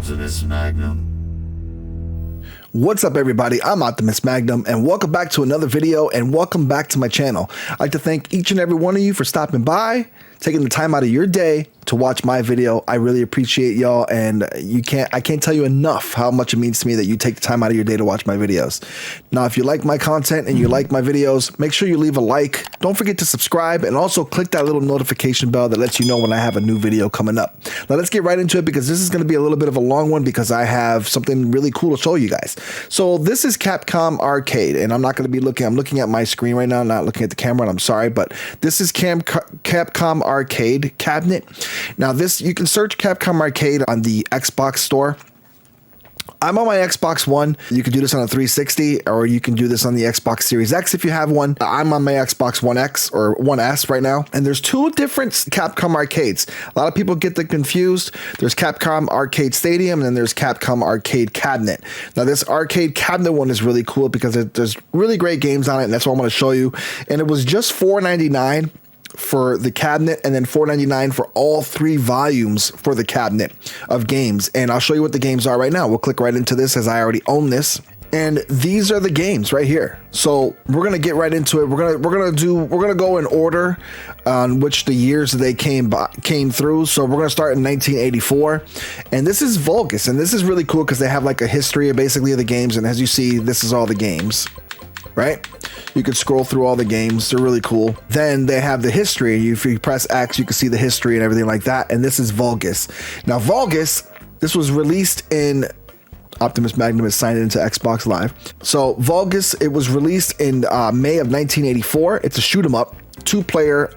Optimus Magnum. What's up, everybody? I'm Optimus Magnum, and welcome back to another video, and welcome back to my channel. I'd like to thank each and every one of you for stopping by, taking the time out of your day to watch my video. I really appreciate y'all, and I can't tell you enough how much it means to me that you take the time out of your day to watch my videos. Now, if you like my content and you like my videos, make sure you leave a like. Don't forget to subscribe, and also click that little notification bell that lets you know when I have a new video coming up. Now, let's get right into it, because this is going to be a little bit of a long one, because I have something really cool to show you guys. So this is Capcom Arcade, and I'm not going to be looking, I'm looking at my screen right now, not looking at the camera, and I'm sorry, but this is Capcom Arcade cabinet. Now this, you can search Capcom Arcade on the Xbox store. I'm on my Xbox One. You can do this on a 360, or you can do this on the Xbox Series X if you have one. I'm on my Xbox One X or One S right now. And there's two different Capcom arcades. A lot of people get them confused. There's Capcom Arcade Stadium, and then there's Capcom Arcade Cabinet. Now this Arcade Cabinet one is really cool because there's really great games on it, and that's what I'm going to show you. And it was just $4.99 for the cabinet, and then $4.99 for all 3 volumes for the cabinet of games. And I'll show you what the games are right now. We'll click right into this, as I already own this. And these are the games right here. So we're gonna get right into it. We're gonna go in order on which the years they came through. So we're gonna start in 1984, and this is Vulgus, and this is really cool because they have like a history of basically of the games. And as you see, this is all the games, right? You can scroll through all the games. They're really cool. Then they have the history. If you press X, you can see the history and everything like that. And this is Vulgus. Now, Vulgus, this was released in... Optimus Magnum is signed into Xbox Live. So Vulgus, it was released in May of 1984. It's a shoot 'em up, two-player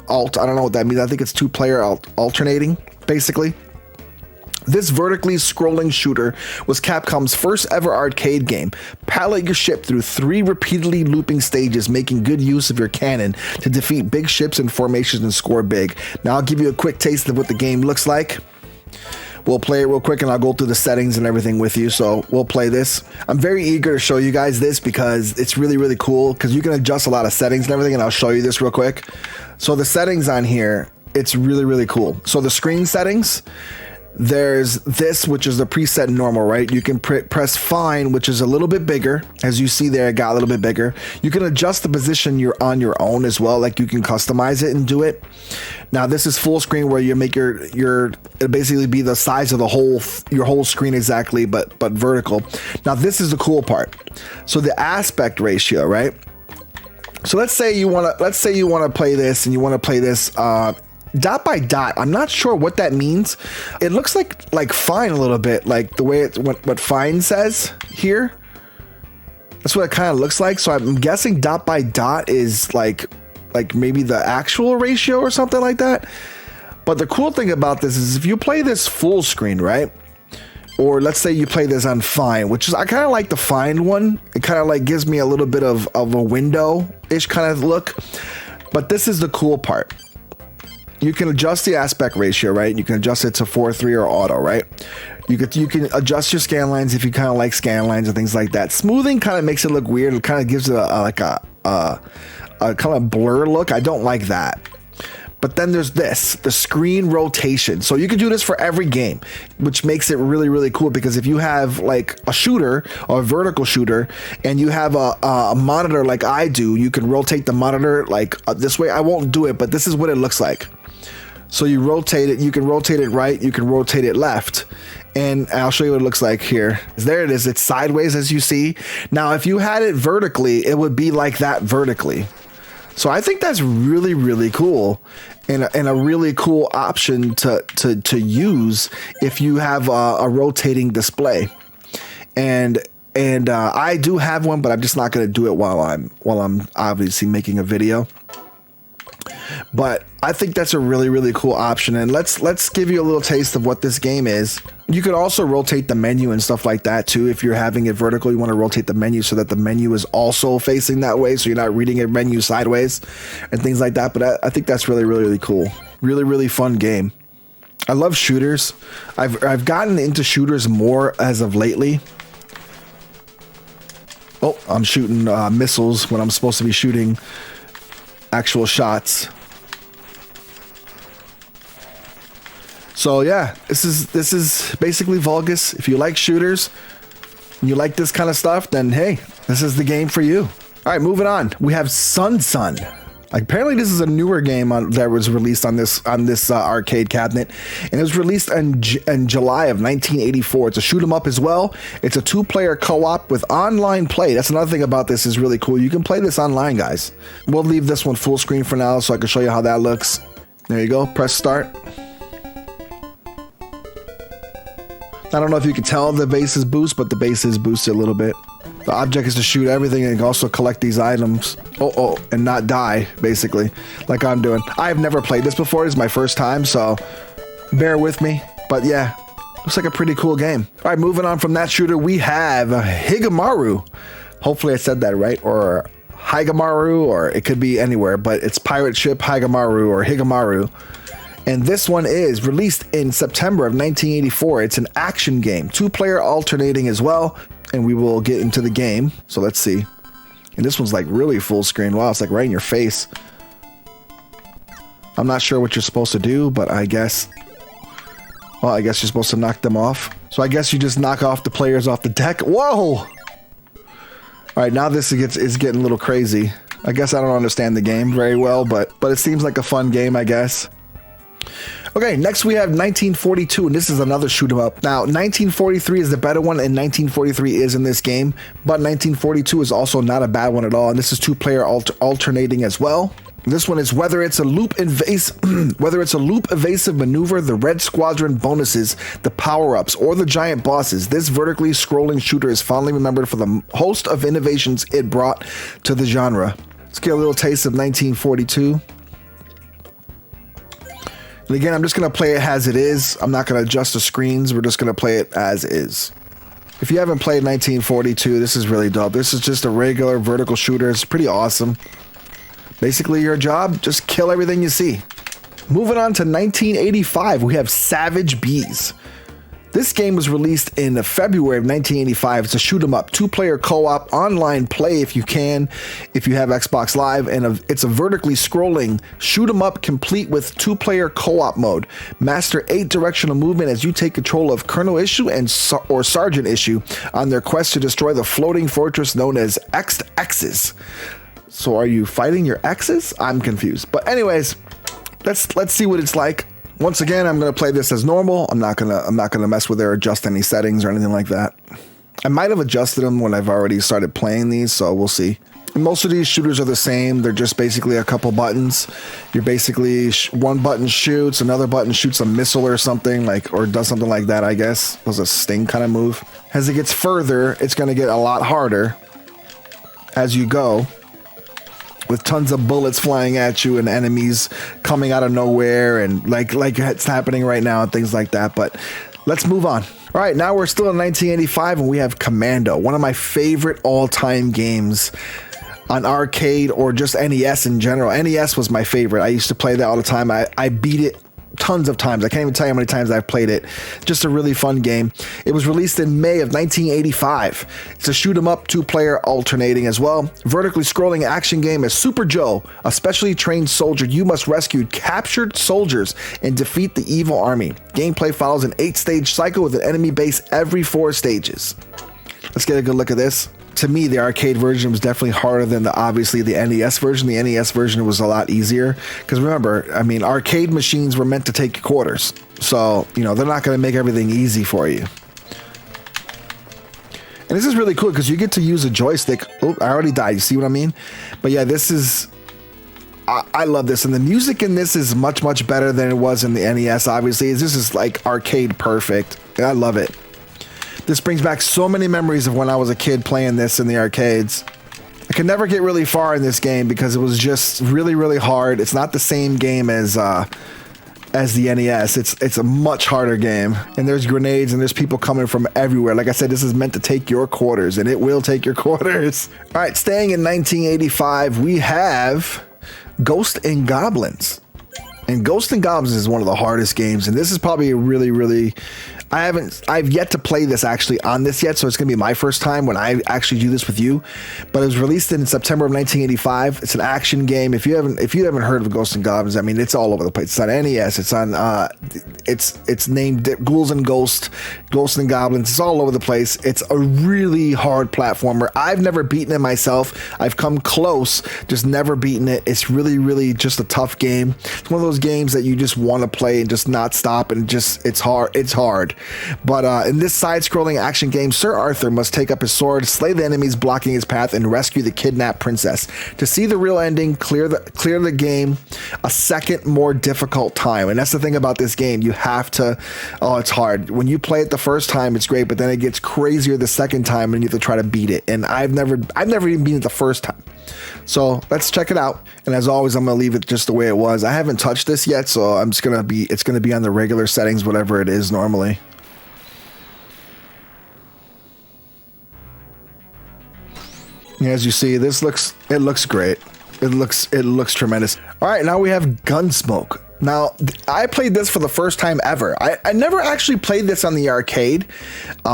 alt. I don't know what that means. I think it's two-player alternating, basically. This vertically scrolling shooter was Capcom's first ever arcade game. Pilot your ship through 3 repeatedly looping stages, making good use of your cannon to defeat big ships and formations and score big. Now I'll give you a quick taste of what the game looks like. We'll play it real quick, and I'll go through the settings and everything with you. So we'll play this. I'm very eager to show you guys this because it's really, really cool, because you can adjust a lot of settings and everything, and I'll show you this real quick. So the settings on here, it's really, really cool. So the screen settings, there's this, which is the preset normal, right? You can press fine, which is a little bit bigger. As you see there, it got a little bit bigger. You can adjust the position you're on your own as well. Like, you can customize it and do it. Now this is full screen, where you make it'll basically be the size of your whole screen exactly, but vertical. Now this is the cool part. So the aspect ratio, right? So let's say you want to play this, and you want to play this dot by dot. I'm not sure what that means. It looks like fine a little bit, like the way what fine says here. That's what it kind of looks like. So I'm guessing dot by dot is like maybe the actual ratio or something like that. But the cool thing about this is if you play this full screen, right? Or let's say you play this on fine, which is, I kind of like the fine one. It kind of like gives me a little bit of a window-ish kind of look. But this is the cool part. You can adjust the aspect ratio, right? You can adjust it to 4:3 or auto, right? You can adjust your scan lines if you kind of like scan lines and things like that. Smoothing kind of makes it look weird. It kind of gives it a kind of blur look. I don't like that. But then there's this, the screen rotation. So you can do this for every game, which makes it really, really cool, because if you have like a shooter or a vertical shooter, and you have a monitor like I do, you can rotate the monitor like this way. I won't do it, but this is what it looks like. So you rotate it, you can rotate it right, you can rotate it left. And I'll show you what it looks like here. There it is, it's sideways, as you see. Now, if you had it vertically, it would be like that vertically. So I think that's really, really cool, and a really cool option to use if you have a rotating display. And I do have one, but I'm just not going to do it while I'm obviously making a video. But I think that's a really, really cool option. And let's give you a little taste of what this game is. You could also rotate the menu and stuff like that too. If you're having it vertical, you want to rotate the menu so that the menu is also facing that way, so you're not reading a menu sideways and things like that. But I think that's really, really, really cool. Really, really fun game. I love shooters. I've gotten into shooters more as of lately. Oh, I'm shooting missiles when I'm supposed to be shooting actual shots. So yeah, this is basically Vulgus. If you like shooters, and you like this kind of stuff, then hey, this is the game for you. All right, moving on. We have SonSon. Apparently, this is a newer game that was released on this arcade cabinet, and it was released in July of 1984. It's a shoot 'em up as well. It's a 2-player co-op with online play. That's another thing about this is really cool. You can play this online, guys. We'll leave this one full screen for now so I can show you how that looks. There you go. Press start. I don't know if you can tell the base is boost, but the base is boosted a little bit. The object is to shoot everything and also collect these items. And not die, basically, like I'm doing. I've never played this before. This is my first time, so bear with me. But yeah, looks like a pretty cool game. All right, moving on from that shooter, we have Higemaru. Hopefully I said that right, or Higemaru, or it could be anywhere, but it's pirate ship Higemaru or Higemaru. And this one is released in September of 1984. It's an action game, 2-player alternating as well. And we will get into the game. So let's see. And this one's like really full screen. Wow, it's like right in your face. I'm not sure what you're supposed to do, but I guess... Well, I guess you're supposed to knock them off. So I guess you just knock off the players off the deck. Whoa! All right, now this is getting a little crazy. I guess I don't understand the game very well, but it seems like a fun game, I guess. Okay, next we have 1942, and this is another shoot 'em up. Now, 1943 is the better one, and 1943 is in this game, but 1942 is also not a bad one at all, and this is 2-player alternating as well. This one is whether it's a loop evasive maneuver, the Red Squadron bonuses, the power-ups, or the giant bosses. This vertically scrolling shooter is fondly remembered for the host of innovations it brought to the genre. Let's get a little taste of 1942. And again, I'm just going to play it as it is. I'm not going to adjust the screens. We're just going to play it as is. If you haven't played 1942, this is really dope. This is just a regular vertical shooter. It's pretty awesome. Basically, your job, just kill everything you see. Moving on to 1985, we have Savage Bees. This game was released in February of 1985. It's a shoot 'em up, 2-player co-op, online play if you can, if you have Xbox Live, and it's a vertically scrolling shoot 'em up complete with 2-player co-op mode. Master 8 directional movement as you take control of Colonel Issue or Sergeant Issue on their quest to destroy the floating fortress known as X's. So are you fighting your exes? I'm confused. But anyways, let's see what it's like. Once again, I'm going to play this as normal. I'm not gonna mess with it or adjust any settings or anything like that. I might have adjusted them when I've already started playing these, so we'll see. And most of these shooters are the same. They're just basically a couple buttons. You're basically one button shoots, another button shoots a missile or something, or does something like that, I guess. It was a sting kind of move. As it gets further, it's going to get a lot harder as you go, with tons of bullets flying at you and enemies coming out of nowhere and like it's happening right now and things like that. But let's move on. All right, now we're still in 1985 and we have Commando, one of my favorite all-time games on arcade or just NES in general. NES was my favorite. I used to play that all the time. I beat it tons of times. I can't even tell you how many times I've played it. Just a really fun game. It was released in May of 1985. It's a shoot 'em up, 2-player alternating as well. Vertically scrolling action game as Super Joe, a specially trained soldier. You must rescue captured soldiers and defeat the evil army. Gameplay follows an 8-stage cycle with an enemy base every 4 stages. Let's get a good look at this. To me, the arcade version was definitely harder than obviously the NES version. The NES version was a lot easier because remember, I mean, arcade machines were meant to take your quarters. So, they're not going to make everything easy for you. And this is really cool because you get to use a joystick. Oh, I already died. You see what I mean? But yeah, I love this. And the music in this is much, much better than it was in the NES, obviously. This is like arcade perfect. And I love it. This brings back so many memories of when I was a kid playing this in the arcades. I could never get really far in this game because it was just really, really hard. It's not the same game as the NES. It's a much harder game. And there's grenades and there's people coming from everywhere. Like I said, this is meant to take your quarters, and it will take your quarters. All right, staying in 1985, we have Ghosts and Goblins. And Ghosts and Goblins is one of the hardest games, and this is probably a really, really... I've yet to play this actually on this yet, so it's gonna be my first time when I actually do this with you. But it was released in September of 1985. It's an action game. If you haven't heard of Ghosts and Goblins, I mean, it's all over the place. It's on NES. It's it's named Ghouls and Ghosts and Goblins. It's all over the place. It's a really hard platformer. I've never beaten it myself. I've come close, just never beaten it. It's really just a tough game. It's one of those games that you just want to play and just not stop, and just it's hard. But in this side-scrolling action game, Sir Arthur must take up his sword, slay the enemies blocking his path, and rescue the kidnapped princess. To see the real ending, clear the game a second more difficult time. And that's the thing about this game. You have to, it's hard. When you play it the first time, it's great, but then it gets crazier the second time and you have to try to beat it. And I've never even beaten it the first time. So let's check it out. And as always, I'm going to leave it just the way it was. I haven't touched this yet, so it's going to be on the regular settings, whatever it is normally. As you see, it looks great. It looks tremendous. All right, now we have Gunsmoke. Now, I played this for the first time ever. I never actually played this on the arcade.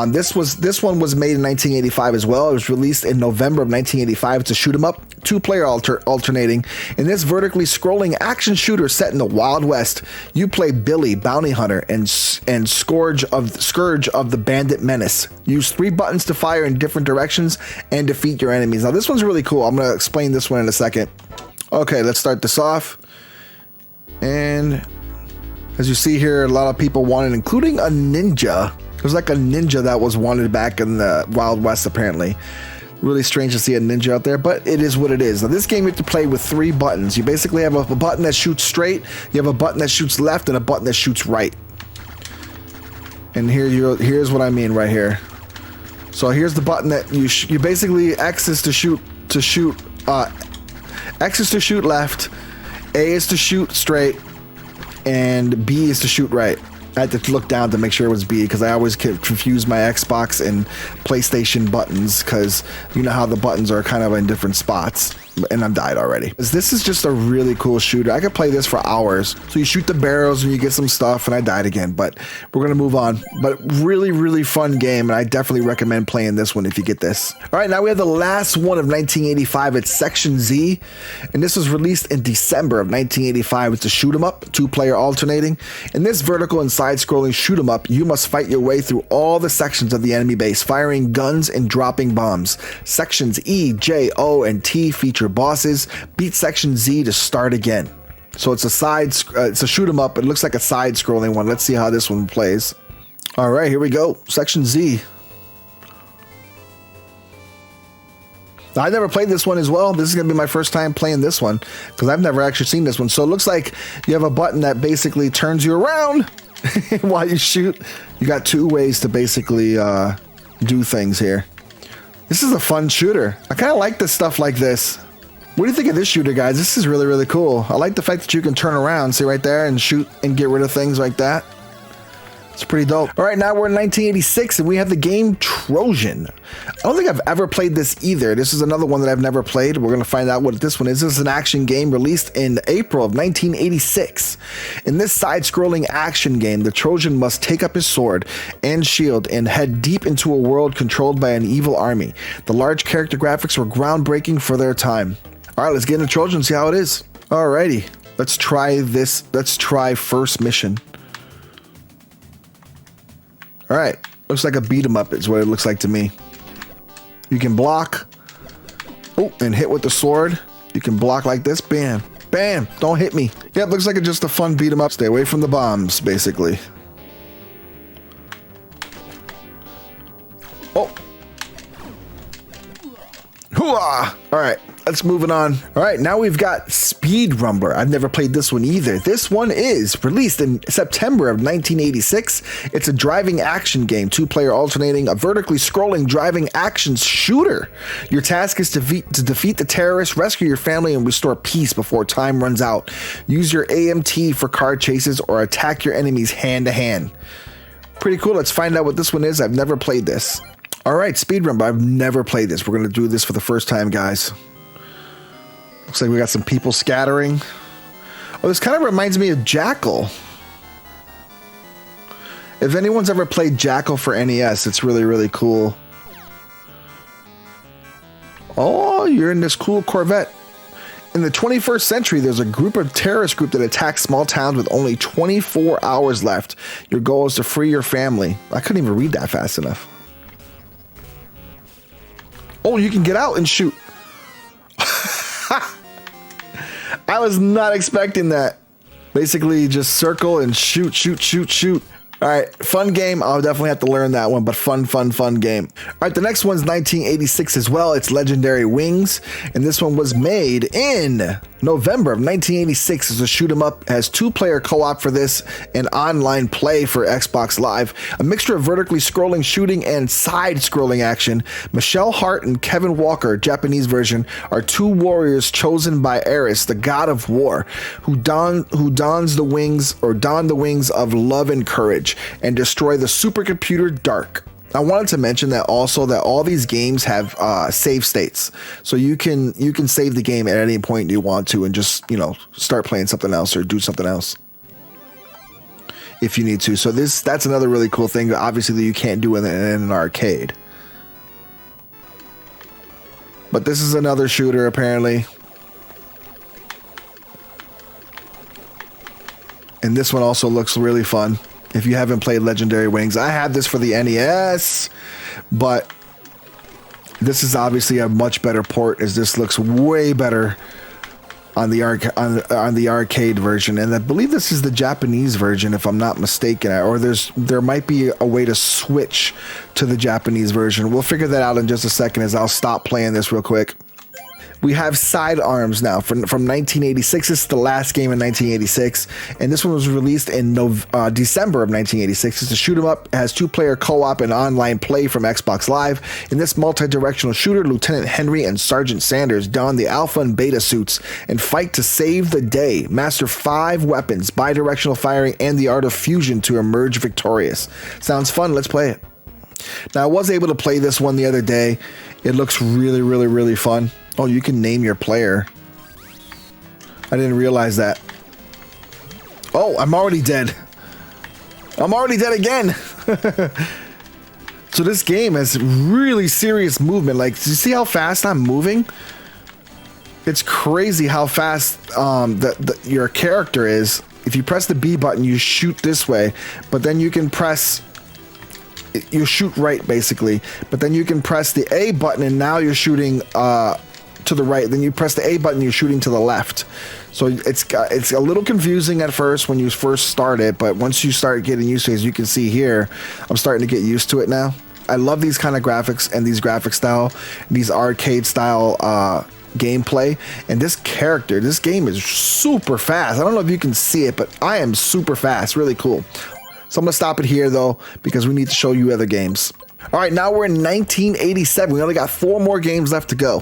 This one was made in 1985 as well. It was released in November of 1985. It's a shoot 'em up, two-player alternating. In this vertically scrolling action shooter set in the Wild West, you play Billy, bounty hunter, and Scourge of the bandit menace. Use 3 buttons to fire in different directions and defeat your enemies. Now, this one's really cool. I'm going to explain this one in a second. Okay, let's start this off. And as you see here, a lot of people wanted, including a ninja. It was like a ninja that was wanted back in the Wild West, apparently. Really strange to see a ninja out there, but it is what it is. Now, this game you have to play with 3 buttons. You basically have a button that shoots straight, you have a button that shoots left, and a button that shoots right. And here's what I mean right here. So here's the button that you basically X is to shoot X is to shoot left, A is to shoot straight, and B is to shoot right. I had to look down to make sure it was B because I always confuse my Xbox and PlayStation buttons because you know how the buttons are kind of in different spots. And I've died already. This is just a really cool shooter. I could play this for hours. So you shoot the barrels and you get some stuff, and I died again, but we're gonna move on. But really fun game, and I definitely recommend playing this one if you get this. All right, now we have the last one of 1985. It's SectionZ, and this was released in December of 1985. It's a shoot 'em up, 2-player alternating. In this vertical and side-scrolling shoot 'em up, you must fight your way through all the sections of the enemy base, firing guns and dropping bombs. Sections E, J, O, and T feature bosses. Beat Section Z to start again. So it's a shoot 'em up. It looks like a side-scrolling one. Let's see how this one plays. All right, here we go. Section Z. Now, I never played this one as well. This is gonna be my first time playing this one because I've never actually seen this one. So it looks like you have a button that basically turns you around while you shoot. You got 2 ways to basically do things here. This is a fun shooter. I kind of like this stuff like this. What do you think of this shooter, guys? This is really cool. I like the fact that you can turn around, see right there, and shoot and get rid of things like that. It's pretty dope. All right, now we're in 1986, and we have the game Trojan. I don't think I've ever played this either. This is another one that I've never played. We're going to find out what this one is. This is an action game released in April of 1986. In this side-scrolling action game, the Trojan must take up his sword and shield and head deep into a world controlled by an evil army. The large character graphics were groundbreaking for their time. All right, let's get into Trojan and see how it is. Alrighty, let's try this. Let's try first mission. All right, looks like a beat 'em up is what it looks like to me. You can block, and hit with the sword. You can block like this, bam, bam, don't hit me. Yep, looks like just a fun beat 'em up. Stay away from the bombs, basically. Oh. Hooah! All right, let's move it on. All right, now we've got Speed Rumber. I've never played this one either. This one is released in September of 1986. It's a driving action game, 2-player alternating, a vertically scrolling driving action shooter. Your task is to defeat the terrorists, rescue your family, and restore peace before time runs out. Use your AMT for car chases or attack your enemies hand-to-hand. Pretty cool. Let's find out what this one is. I've never played this. All right, Speed Rumber. I've never played this. We're going to do this for the first time, guys. Looks like we got some people scattering. Oh, this kind of reminds me of Jackal. If anyone's ever played Jackal for NES, it's really cool. Oh, you're in this cool Corvette. In the 21st century, there's a terrorist group that attacks small towns with only 24 hours left. Your goal is to free your family. I couldn't even read that fast enough. Oh, you can get out and shoot. I was not expecting that. Basically, just circle and shoot, shoot, shoot, shoot. All right, fun game. I'll definitely have to learn that one, but fun game. All right, the next one's 1986 as well. It's Legendary Wings, and this one was made in November of 1986. It's a shoot 'em up. It has 2-player co-op for this and online play for Xbox Live. A mixture of vertically scrolling shooting and side-scrolling action. Michelle Hart and Kevin Walker, Japanese version, are 2 warriors chosen by Eris, the god of war, who don the wings of love and courage and destroy the supercomputer Dark. I wanted to mention that also that all these games have save states, so you can save the game at any point you want to and just, you know, start playing something else or do something else if you need to. So that's another really cool thing, obviously, that you can't do in an arcade. But this is another shooter apparently. And this one also looks really fun. If you haven't played Legendary Wings, I had this for the NES, but this is obviously a much better port, as this looks way better on the arcade version. And I believe this is the Japanese version, if I'm not mistaken, or there might be a way to switch to the Japanese version. We'll figure that out in just a second, as I'll stop playing this real quick. We have SideArms now from 1986. This is the last game in 1986, and this one was released in December of 1986. It's a shoot 'em up. It has 2-player co-op and online play from Xbox Live. In this multi-directional shooter, Lieutenant Henry and Sergeant Sanders don the alpha and beta suits and fight to save the day. Master 5 weapons, bi-directional firing, and the art of fusion to emerge victorious. Sounds fun. Let's play it. Now, I was able to play this one the other day. It looks really, really, really fun. Oh, you can name your player. I didn't realize that. Oh, I'm already dead. I'm already dead again. So this game has really serious movement. Like, do you see how fast I'm moving? It's crazy how fast your character is. If you press the B button, you shoot this way, but then you can press... You shoot right, basically, but then you can press the A button, and now you're shooting to the right. Then you press the A button, you're shooting to the left. So it's a little confusing at first when you first start it, but once you start getting used to it, as you can see here, I'm starting to get used to it now. I love these kind of graphics and these graphic style, these arcade style gameplay. And this game is super fast. I don't know if you can see it, but I am super fast. Really cool. So I'm going to stop it here, though, because we need to show you other games. All right, now we're in 1987. We only got 4 more games left to go.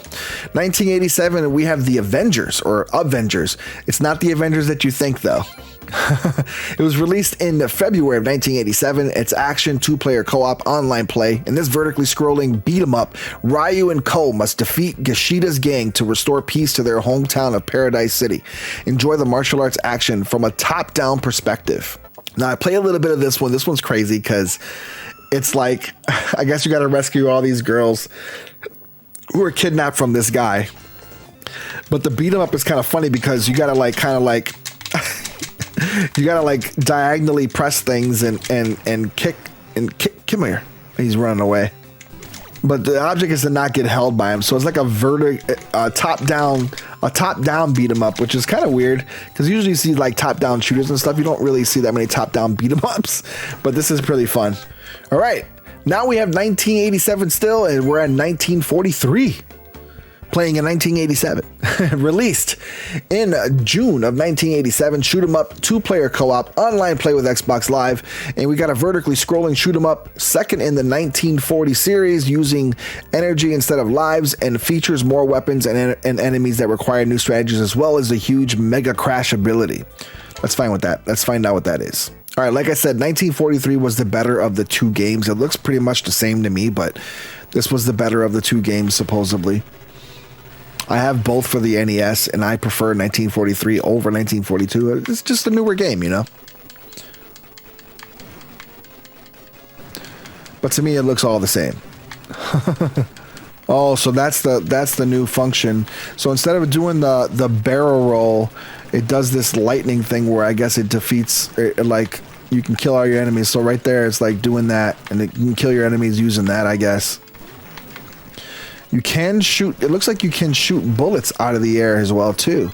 1987, we have the Avengers, or Avengers. It's not the Avengers that you think, though. It was released in February of 1987. It's action, 2-player co-op, online play. In this vertically scrolling beat-em-up, Ryu and Co. must defeat Gashida's gang to restore peace to their hometown of Paradise City. Enjoy the martial arts action from a top-down perspective. Now, I play a little bit of this one. This one's crazy because it's like, I guess you got to rescue all these girls who are kidnapped from this guy. But the beat 'em up is kind of funny because you got to you got to diagonally press things and kick. Come here. He's running away. But the object is to not get held by him. So it's like a top-down beat 'em up, which is kind of weird because you usually see like top-down shooters and stuff. You don't really see that many top-down beat 'em ups, but this is pretty fun. All right, now we have 1987 still, and we're at 1943. Playing in 1987. Released in June of 1987. Shoot 'em up, 2-player co-op, online play with Xbox Live. And we got a vertically scrolling shoot 'em up, second in the 1940 series, using energy instead of lives, and features more weapons and enemies that require new strategies, as well as a huge mega crash ability. Let's find out what that is. All right, like I said, 1943 was the better of the 2 games. It looks pretty much the same to me, but this was the better of the 2 games, supposedly. I have both for the NES, and I prefer 1943 over 1942. It's just a newer game, you know? But to me, it looks all the same. Oh, so that's the new function. So instead of doing the barrel roll, it does this lightning thing where I guess it defeats like you can kill all your enemies. So right there, it's like doing that, and you can kill your enemies using that, I guess. You can shoot. It looks like you can shoot bullets out of the air as well too,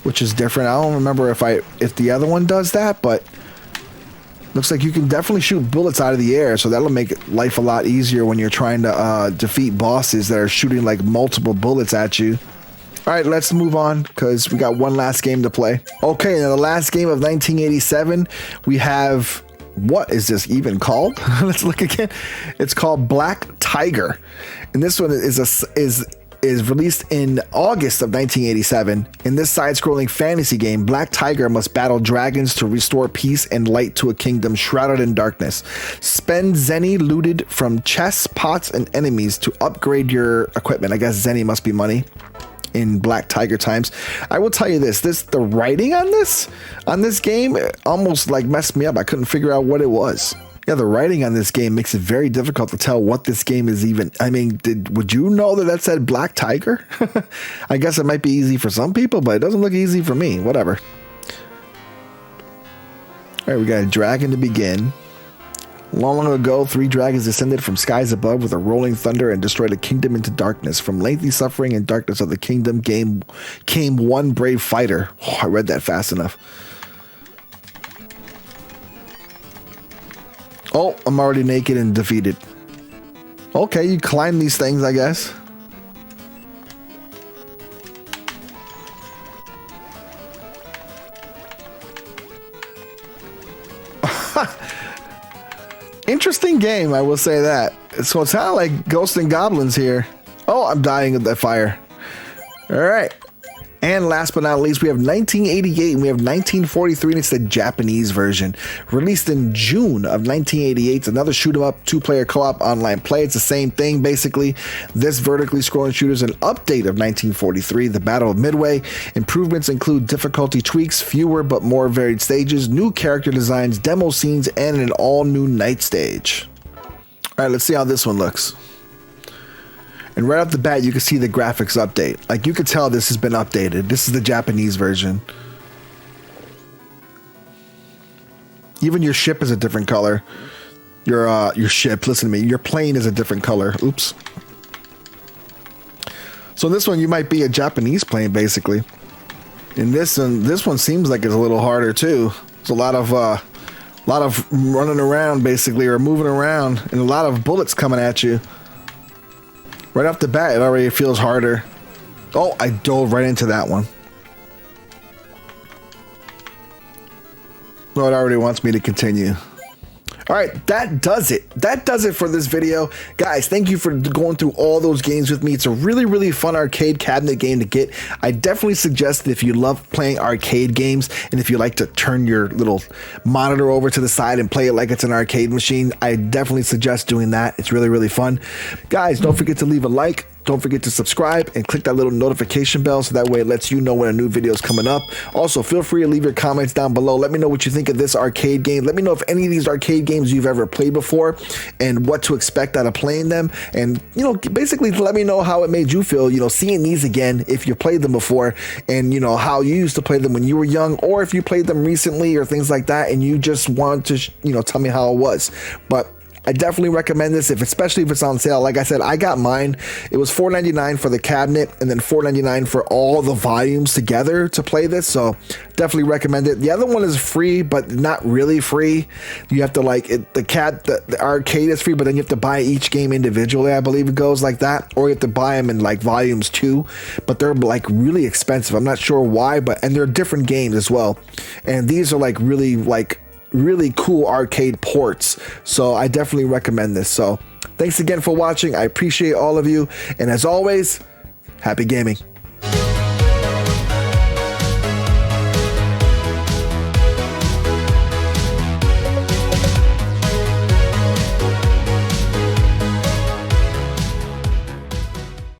which is different. I don't remember if the other one does that, but looks like you can definitely shoot bullets out of the air, so that'll make life a lot easier when you're trying to defeat bosses that are shooting like multiple bullets at you. All right, let's move on because we got one last game to play. Okay, now the last game of 1987, we have, what is this even called? Let's look again. It's called Black Tiger, and this one is released in August of 1987. In this side-scrolling fantasy game, Black Tiger must battle dragons to restore peace and light to a kingdom shrouded in darkness. Spend zenny looted from chests, pots, and enemies to upgrade your equipment. I guess zenny must be money in Black Tiger times. I will tell you the writing on this game almost like messed me up. I couldn't figure out what it was. Yeah, the writing on this game makes it very difficult to tell what this game is even. I mean, would you know that said Black Tiger? I guess it might be easy for some people, but it doesn't look easy for me. Whatever. All right, we got a dragon to begin. Long ago, 3 dragons descended from skies above with a rolling thunder and destroyed a kingdom into darkness. From lengthy suffering and darkness of the kingdom came one brave fighter. Oh, I read that fast enough. Oh, I'm already naked and defeated. Okay, you climb these things, I guess. Interesting game, I will say that. So it's kind of like Ghosts and Goblins here. Oh, I'm dying of that fire. All right. And last but not least, we have 1988 and we have 1943, and it's the Japanese version. Released in June of 1988. It's another shoot 'em up, 2-player co-op online play. It's the same thing, basically. This vertically scrolling shooter is an update of 1943, the Battle of Midway. Improvements include difficulty tweaks, fewer but more varied stages, new character designs, demo scenes, and an all-new night stage. All right, let's see how this one looks. And right off the bat, you can see the graphics update. Like, you could tell this has been updated. This is the Japanese version. Even your ship is a different color. Your ship, listen to me, your plane is a different color. Oops. So this one, you might be a Japanese plane, basically. And this one seems like it's a little harder too. There's a lot of running around, basically, or moving around, and a lot of bullets coming at you. Right off the bat, it already feels harder. Oh, I dove right into that one. No, it already wants me to continue. All right, that does it. That does it for this video. Guys, thank you for going through all those games with me. It's a really, really fun arcade cabinet game to get. I definitely suggest that if you love playing arcade games and if you like to turn your little monitor over to the side and play it like it's an arcade machine, I definitely suggest doing that. It's really, really fun. Guys, don't forget to leave a like. Don't forget to subscribe and click that little notification bell so that way it lets you know when a new video is coming up. Also, feel free to leave your comments down below. Let me know what you think of this arcade game. Let me know if any of these arcade games you've ever played before and what to expect out of playing them. And, you know, basically let me know how it made you feel, you know, seeing these again if you played them before, and, you know, how you used to play them when you were young, or if you played them recently or things like that and you just want to, you know, tell me how it was. But I definitely recommend this, especially if it's on sale. Like I said, I got mine. It was $4.99 for the cabinet and then $4.99 for all the volumes together to play this. So definitely recommend it. The other one is free, but not really free. You have to the arcade is free, but then you have to buy each game individually. I believe it goes like that, or you have to buy them in like volumes too. But they're like really expensive. I'm not sure why, and they're different games as well. And these are like really cool arcade ports, so I definitely recommend this. So thanks again for watching. I appreciate all of you, and as always, happy gaming.